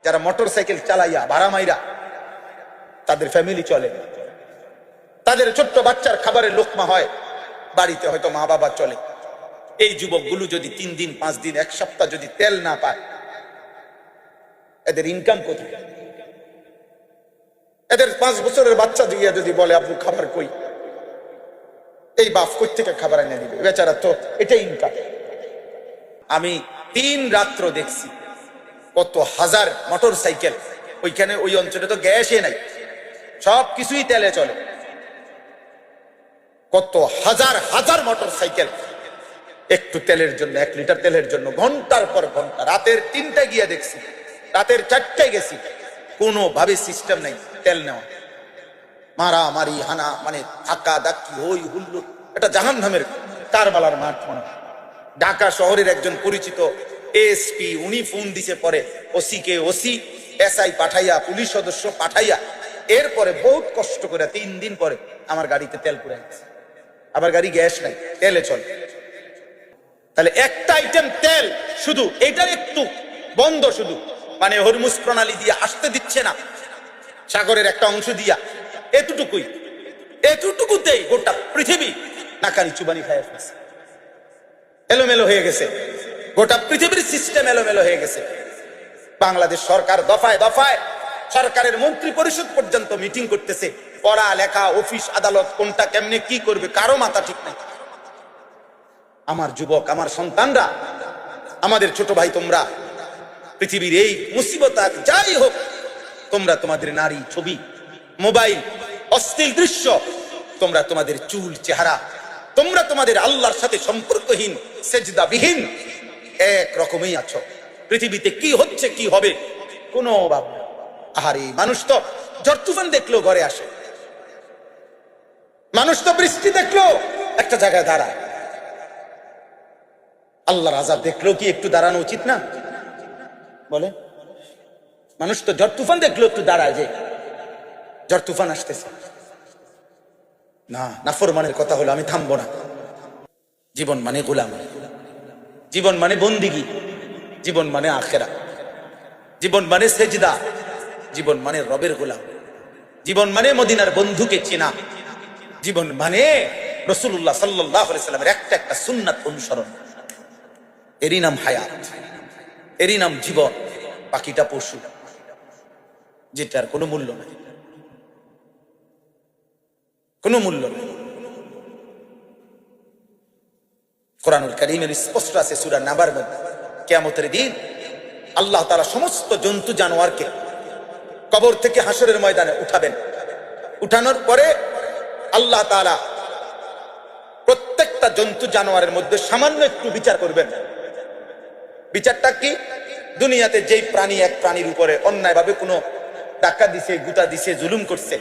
যারা motor cycle চালাইয়া ভাড়া মাইরা তাদের ফ্যামিলি চলে, তাদের ছোট্ট বাচ্চার খাবারের লোকমা হয়, বাড়িতে হয়তো মা বাবা চলে। এই যুবকগুলো যদি 3 দিন 5 দিন 1 সপ্তাহ যদি তেল না পায়, এদের ইনকাম কোথায়? এদের 5 বছরের বাচ্চা দিয়ে যদি বলে আপনি খাবার কই, এই বাপ কই থেকে খাবার এনে দিবে? বেচারা তো এটাই ইনকাম। আমি 3 রাত্র দেখছি কত হাজার মোটর সাইকেল, ওইখানে ওই অঞ্চলে তো গ্যাসই নাই, সব কিছুই তেলে চলে। কত হাজার হাজার মোটর সাইকেল একটু তেলের জন্য, 1 লিটার তেলের জন্য ঘন্টার পর ঘন্টা। রাতের 3টায় গিয়ে দেখছি, রাতের 4টায় গেছি, কোনোভাবে সিস্টেম নাই তেল নেওয়া। মারামারি হানা, মানে ধাক্কা ধাক্কি, হই হুল্লুর, এটা জাহান্নামের কারবালার মাঠ মনে হয়। ঢাকা শহরের একজন পরিচিত এসপি, উনি ফোন দিছে পরে ওসিকে, ওসি এসআই পাঠাইয়া, পুলিশ সদস্য পাঠাইয়া, এরপরে বহুত কষ্ট করে 3 দিন পরে আমার গাড়িতে তেল পুরে গেছে। আবার গাড়ি গ্যাস নাই, তেলে চলে। তাহলে একটা আইটেম তেল শুধু, এটার একটু বন্ধ, শুধু মানে হরমুজ প্রণালী দিয়ে আসতে দিচ্ছে না, সাগরের একটা অংশ দিয়া, এতটুকুই, এতটুকুতেই গোটা পৃথিবী নাকানি চুবানি খায় ফেলছে, এলোমেলো হয়ে গেছে, গোটা পৃথিবীর সিস্টেম এলোমেলো হয়ে গেছে। বাংলাদেশ সরকার দফায় দফায় সরকারের মন্ত্রী পরিষদ পর্যন্ত মিটিং করতেছে, পড়া লেখা, অফিস আদালত, কোনটা কেমনে কি করবে কারো মাথা ঠিক নাই। আমার যুবক, আমার সন্তানরা, আমাদের ছোট ভাই, তোমরা পৃথিবীর এই মুসিবত যাই হোক, তোমরা তোমাদের নারী ছবি, মোবাইল, অশ্লীল দৃশ্য, তোমরা তোমাদের চুল চেহারা, তোমরা তোমাদের আল্লাহর সাথে সম্পর্কহীন, সেজদাবিহীন এক রকমই আছো। পৃথিবীতে কি হচ্ছে কি হবে কোনো ভাব নেই। আহারে, মানুষ তো ঝড় তুফান দেখলো ঘরে আসে, মানুষ তো বৃষ্টি দেখলো একটা জায়গায় দাঁড়ায়, আল্লাহর আযাব দেখলো কি একটু দাঁড়ানো উচিত না? বলে, মানুষ তো ঝড় তুফান দেখলো একটু দাঁড়ায়, যে ঝড় তুফান আসতেছে না। নাফরমানের কথা হলো আমি থামবো না। জীবন মানে গোলামি, জীবন মানে বন্দিগি, জীবন মানে আখেরা, জীবন মানে সেজদা, জীবন মানে রবের গোলাম, জীবন মানে মদিনার বন্ধুকে চেনা, জীবন মানে রাসূলুল্লাহ সাল্লাল্লাহু আলাইহি সাল্লামের একটা একটা সুন্নাত অনুসরণ। এরই নাম হায়াত, এরই নাম জীবন। বাকিটা পশু, যেটার কোনো মূল্য নাই, কোনো মূল্য নেই। কোরআনুল কারীমের স্পষ্ট আছে সূরা নাবার মধ্যে, কিয়ামতের দিন আল্লাহ তাআলা সমস্ত জন্তু জানোয়ারকে কবর থেকে হাসরের ময়দানে উঠাবেন। উঠানোর পরে আল্লাহ তাআলা প্রত্যেকটা জন্তু জানোয়ারের মধ্যে সামান্য একটু বিচার করবেন। বিচারটা কি? দুনিয়াতে যেই প্রাণী এক প্রাণীর উপরে অন্যায়ভাবে কোনো ধাক্কা দিছে, গুতা দিছে, জুলুম করছে,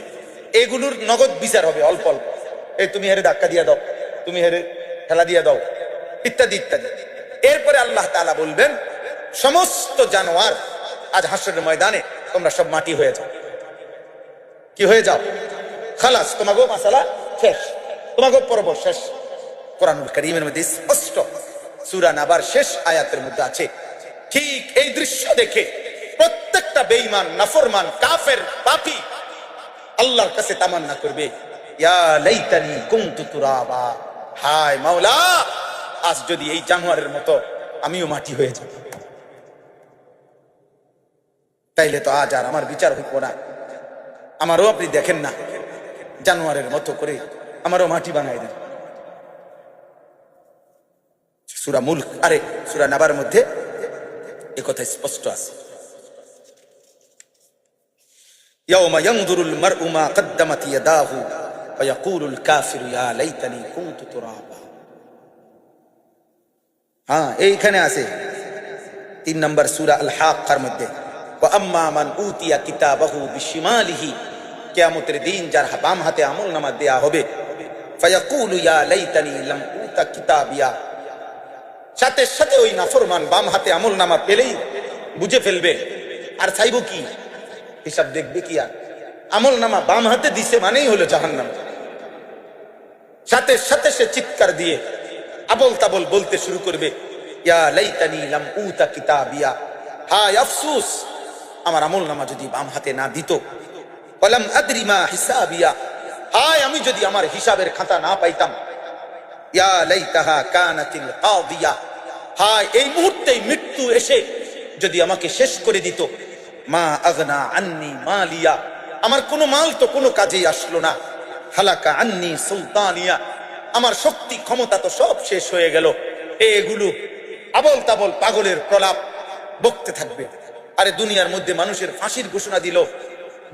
এগুলোর নগদ বিচার হবে অল্প অল্প। এই তুমি হেরে ধাক্কা দিয়া দাও, তুমি হেরে ঠেলা দিয়া দাও, ইত্যাদি ইত্যাদি। এরপরে আল্লাহ তাআলা বলবেন, সমস্ত জানোয়ার আজ হাসরের ময়দানে তোমরা সব মাটি হয়ে যাও। কি হয়ে যাও? খালাস, তোমাগো মাসালা শেষ, তোমাগো পর্ব শেষ। কোরআনুল কারীমের মধ্যে স্পষ্ট সূরা নাবার শেষ আয়াতের মধ্যে আছে। ঠিক এই দৃশ্য দেখে প্রত্যেকটা বেঈমান, নাফরমান, কাফের, পাপী আল্লাহর কাছে তামান্না করবে, ইয়া লাইতানি কুনতু তুরাবা, হায় মাওলা, আজ যদি এই জানোয়ারের মতো আমিও মাটি হয়ে যাব, তাইলে তো আজ আর আমার বিচার হইব না। আমারও আপনি দেখেন না, জানোয়ারের মতো করে আমারও মাটি বানাই দেন। সূরা মুলক, আরে সূরা নাবার মধ্যে এই কথা স্পষ্ট আছে। ইয়াউমা ইয়ানজুরুল মারউ মা কদ্দামাত ইয়াদাহু ওয়া ইয়াকুলুল কাফিরু ইয়া লাইতানি কুনতু তুরাবা। হ্যাঁ, এইখানে আছে 3 নম্বর সূরা আল হাক্কার মধ্যে, ওয়া আম্মা মান উতিয়া কিতাবাহু বিশিমালিহি, কিয়ামতের দিন যার বাম হাতে আমলনামা দেয়া হবে, ফায়াকুলু ইয়া লাইতানি লাম উতা কিতাবিয়া, সাথে সাথে ওই নাফরমান বাম হাতে আমলনামা পেলেই বুঝে ফেলবে, আর চাইবো কি, হিসাব দেখবে কি, আর আমলনামা বাম হাতে দিছে মানেই হলো জাহান্নাম। সাথে সাথে সে চিৎকার দিয়ে আবল তাবল বলতে শুরু করবে, ইয়া লাইতানি লাম উতা কিতাবিয়া, হায় আফসোস, আমার আমল নামা যদি বাম হাতে না দিত, ওয়ালাম আদরি মা হিসাবিয়া, হায় আমি যদি আমার হিসাবের খাতা না পাইতাম, ইয়া লাইতাহা কানাতিল কাদিয়া, হায় এই মুহূর্তেই মৃত্যু এসে যদি আমাকে শেষ করে দিত, মা আগনা আন্নি মালিয়া, আমার কোনো মাল তো কোনো কাজেই আসলো না, হালাকা আন্নি সুলতানিয়া, আমার শক্তি ক্ষমতা তো সব শেষ হয়ে গেল। এগুলো আবল তাবল পাগলের প্রলাপ বকতে থাকবে। আরে দুনিয়ার মধ্যে মানুষের ফাঁসির ঘোষণা দিল,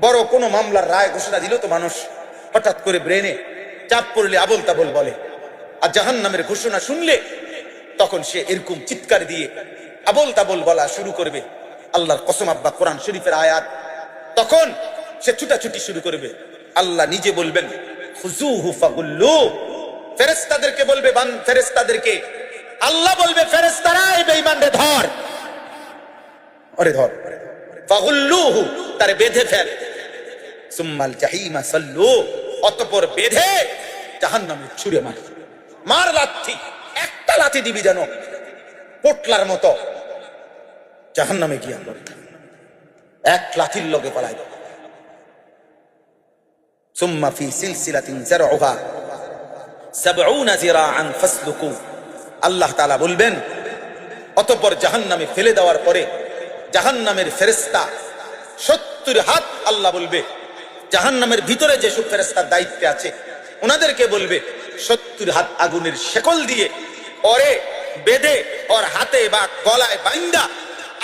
বড় কোনো মামলার রায় ঘোষণা দিল, তো মানুষ হঠাৎ করে ব্রেনে চাপ পড়লে আবল তাবল বলে। আর জাহান্নামের ঘোষণা শুনলে তখন সে এরকম চিৎকার দিয়ে আবল তাবল বলা শুরু করবে। আল্লাহর কসম আব্বা, কোরআন শরীফের আয়াত। তখন সে ছুটাছুটি শুরু করবে। আল্লাহ নিজে বলবেন খুজুহু ফাগুল্লু, ফেরেশতাদেরকে বলবে, ফেরেশতাদেরকে আল্লাহ বলবে, ফেরেশতারা এই বেঈমানকে ধর, আরে ধর, ফাগুল্লুহু, তারে বেঁধে ফেল, সুম্মাল জাহিমা সাল্লু, অতঃপর বেঁধে জাহান্নামে ছুঁড়ে মার, মার লাথি, একটা লাথি দিবি যেন পোটলার মতো জাহান্নামে গিয়া এক লাথির লগে পালাই। সুম্মা ফি সিলসিলাতিন যারউহা ৭০ যিরাআন ফাসলুকু, আল্লাহ তাআলা বলবেন, অতঃপর জাহান্নামে ফেলে দেওয়ার পরে জাহান্নামের ফেরেশতা ৭০ হাত, আল্লাহ বলবে জাহান্নামের ভিতরে যেসব ফেরেশতার দায়িত্বে আছে ওনাদেরকে বলবে ৭০ হাত আগুনের শেকল দিয়ে ওরে বেঁধে, ওর হাতে বা গলায় বাইন্দা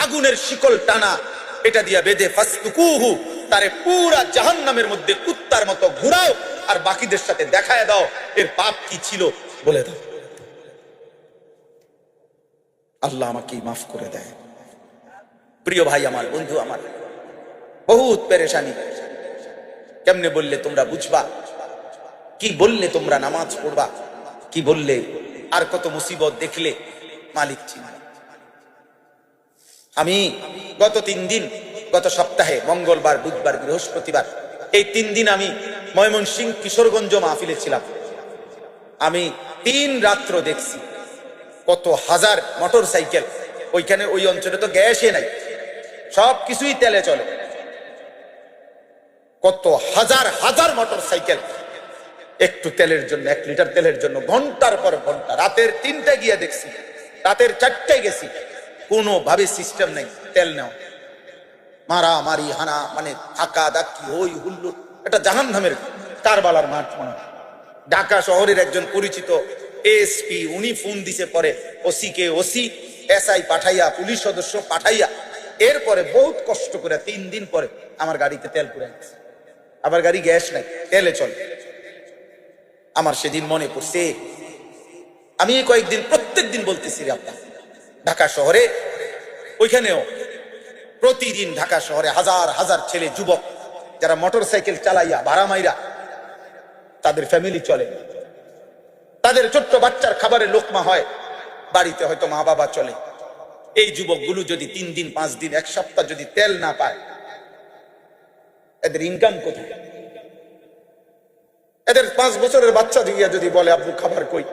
আগুনের শিকল টানা, এটা দিয়া বেঁধে ফাসলুকুহু, তারে পুরা জাহান্নামের মধ্যে কুত্তার মতো ঘুরাও, আর বাকিদের সাথে দেখায় দাও এর পাপ কি ছিল বলে দাও। আল্লাহ আমাকে মাফ করে দেয়। প্রিয় ভাই আমার, বন্ধু আমার, বহুত পেরেশানি। কেমনে বললে তোমরা বুঝবা, কি বললে তোমরা নামাজ পড়বা, কি বললে আর কত মুসিবত দেখলে মালিক চিনা। আমি গত 3 দিন, গত সপ্তাহে মঙ্গলবার, বুধবার, বৃহস্পতিবার, এই 3 দিন আমি ময়মনসিংহ কিশোরগঞ্জ মাহফিলে ছিলাম। আমি 3 রাত্র দেখছি কত হাজার মোটর সাইকেল, ওইখানে ওই অঞ্চলে তো গ্যাসই নাই, সব কিছুই তেলে চলে, কত হাজার হাজার মোটর সাইকেল একটু তেলের জন্য, 1 লিটার তেলের জন্য ঘন্টার পর ঘন্টা, রাতের 3টায় গিয়ে দেখছি, রাতের 4টায় গেছি, কোনোভাবে সিস্টেম নেই তেল নেওয়া, মারামারি, হানা, মানে থাকা দাকি, হই হুল্লোড়, এটা জাহান্নামের কারবালার মাঠ মনে হয়। ঢাকা শহরের একজন পরিচিত এসপি, উনি ফোন দিছে পরে ওসিকে, ওসি এসআই পাঠাইয়া, পুলিশ সদস্য পাঠাইয়া, এরপরে বহুত কষ্ট করে 3 দিন পরে আমার গাড়িতে তেল পুরে গেছে। আবার গাড়ি গ্যাস নাই, তেলে চলে। আমার সেদিন মনে পড়ছে, আমি কয়েকদিন প্রত্যেক দিন বলতেছি রে আপনার, ঢাকা শহরে ওইখানেও প্রতিদিন ঢাকা শহরে হাজার হাজার ছেলে যুবক যারা মোটর সাইকেল চালাইয়া ভাড়া মাইরা তাদের ফ্যামিলি চলে, তাদের ছোট্ট বাচ্চার খাবারের লোকমা হয়, বাড়িতে হয়তো মা বাবা চলে। এই যুবকগুলো যদি 3 দিন, 5 দিন, 1 সপ্তাহ যদি তেল না পায়, এদের ইনকাম কোথায়? এদের 5 বছরের বাচ্চা দিয়া যদি বলে আব্বু খাবার কই,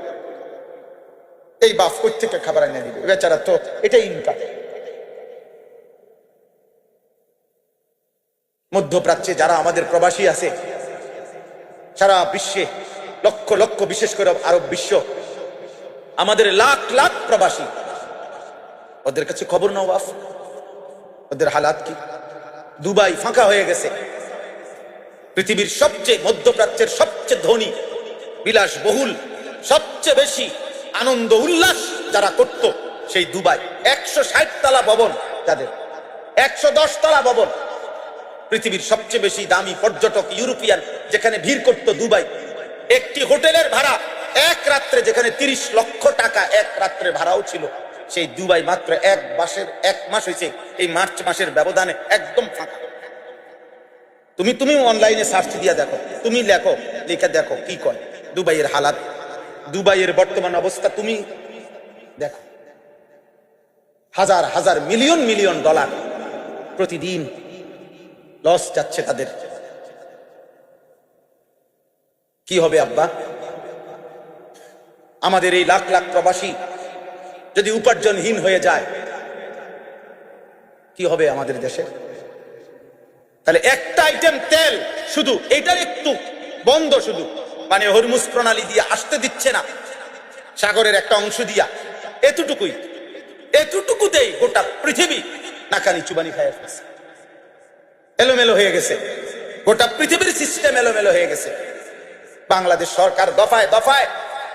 এই বাপ কই থেকে খাবার এনে দিবে, বেচারা তো এটাই ইনকাম। মধ্যপ্রাচ্যে যারা আমাদের প্রবাসী আছে, সারা বিশ্বে লক্ষ লক্ষ, বিশেষ করে আরব বিশ্ব, আমাদের লাখ লাখ প্রবাসী, ওদের কাছে খবর নাও বাপ, ওদের হালাত কি। দুবাই ফাঁকা হয়ে গেছে, পৃথিবীর সবচেয়ে, মধ্যপ্রাচ্যের সবচেয়ে ধনী, বিলাসবহুল, সবচেয়ে বেশি আনন্দ উল্লাস যারা করত সেই দুবাই, 160 তলা ভবন যাদের, 110 তলা ভবন, পৃথিবীর সবচেয়ে বেশি দামি পর্যটক ইউরোপিয়ান যেখানে ভিড় করত দুবাই, একটি হোটেলের ভাড়া এক রাত্রে, যেখানে 30 লক্ষ টাকা এক রাত্রে ভাড়াও ছিল, সেই দুবাই মাত্র 1 মাস হয়েছে, এই মার্চ মাসের ব্যবধানে একদম ফাঁকা। তুমি অনলাইনে সার্চ দিয়া দেখো, তুমি লেখো, লিখে দেখো কি কয় দুবাইয়ের হালাত, দুবাইয়ের বর্তমান অবস্থা তুমি দেখো। হাজার হাজার, মিলিয়ন মিলিয়ন ডলার প্রতিদিন লস যাচ্ছে তাদের। কি হবে আব্বা? আমাদের এই লাখ লাখ প্রবাসী যদি উপার্জনহীন হয়ে যায়, কি হবে আমাদের দেশে? তাহলে একটা আইটেম তেল শুধু এটার একটু বন্ধ, শুধু মানে হরমুজ প্রণালী দিয়ে আসতে দিচ্ছে না, সাগরের একটা অংশ দিয়া, এতটুকুই, এতটুকুতেই গোটা পৃথিবী নাকানি চুবানি খায় ফেলছে, এলোমেলো হয়ে গেছে, গোটা পৃথিবীর সিস্টেম এলোমেলো হয়ে গেছে। বাংলাদেশ সরকার দফায় দফায়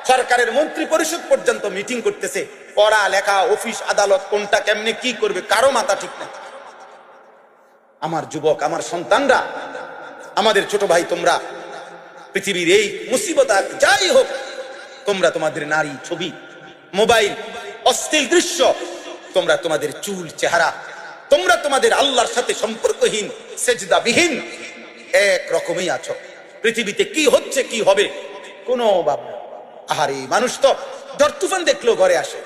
সরকারের মন্ত্রী পরিষদ পর্যন্ত মিটিং করতেছে, পড়া লেখা অফিস আদালত কোনটা কেমনে কি করবে কারো মাথা ঠিক না। আমার যুবক, আমার সন্তানরা, আমাদের ছোট ভাই, তোমরা পৃথিবীর এই মুসিবত যাই হোক, তোমরা তোমাদের নারী ছবি, মোবাইল, অশ্লীল দৃশ্য, তোমরা তোমাদের চুল চেহারা, তোমরা তোমাদের আল্লাহর সাথে সম্পর্কহীন সেজদাবিহীন এক রকমই আছো। পৃথিবীতে কি হচ্ছে কি হবে কোনো ভাব না। আহারে, মানুষ তো ঝড় তুফান দেখলো ঘরে আসে,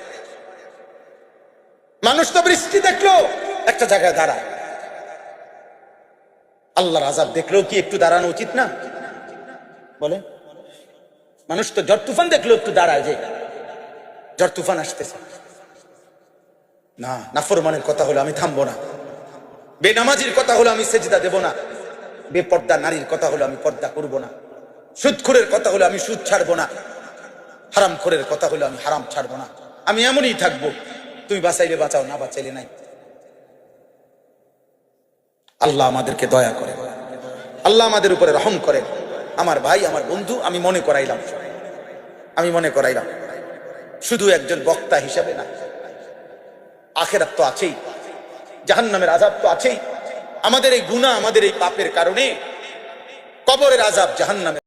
মানুষ তো বৃষ্টি দেখলো একটা জায়গায় দাঁড়ায়, আল্লাহর আযাব দেখলেও কি একটু দাঁড়ানো উচিত না? বলে, মানুষ তো ঝড় তুফান দেখলো একটু দাঁড়ায়, যে ঝড় তুফান আসতেছে না, নাফরমানের কথা হলো আমি থামবো না, বেনামাজির কথা হলো আমি সেজদা দেব না, বেপর্দা নারীর কথা হলো আমি পর্দা করব না, সুদখোরের কথা হলো আমি সুদ ছাড়বো না, হারামখোরের কথা হলো আমি হারাম ছাড়বো না, আমি এমনই থাকবো, তুমি বাঁচাইলে বাঁচাও, না বাঁচাইলে নাই। আল্লাহ আমাদেরকে দয়া করে, আল্লাহ আমাদের উপরে রহম করে। আমার ভাই, আমার বন্ধু, আমি মনে করাইলাম শুধু একজন বক্তা হিসাবে না, আখিরাত তো আছেই, জাহান্নামের আযাব তো আছেই। আমাদের এই গুনাহ, আমাদের এই পাপের কারণে কবরের আযাব, জাহান্নামের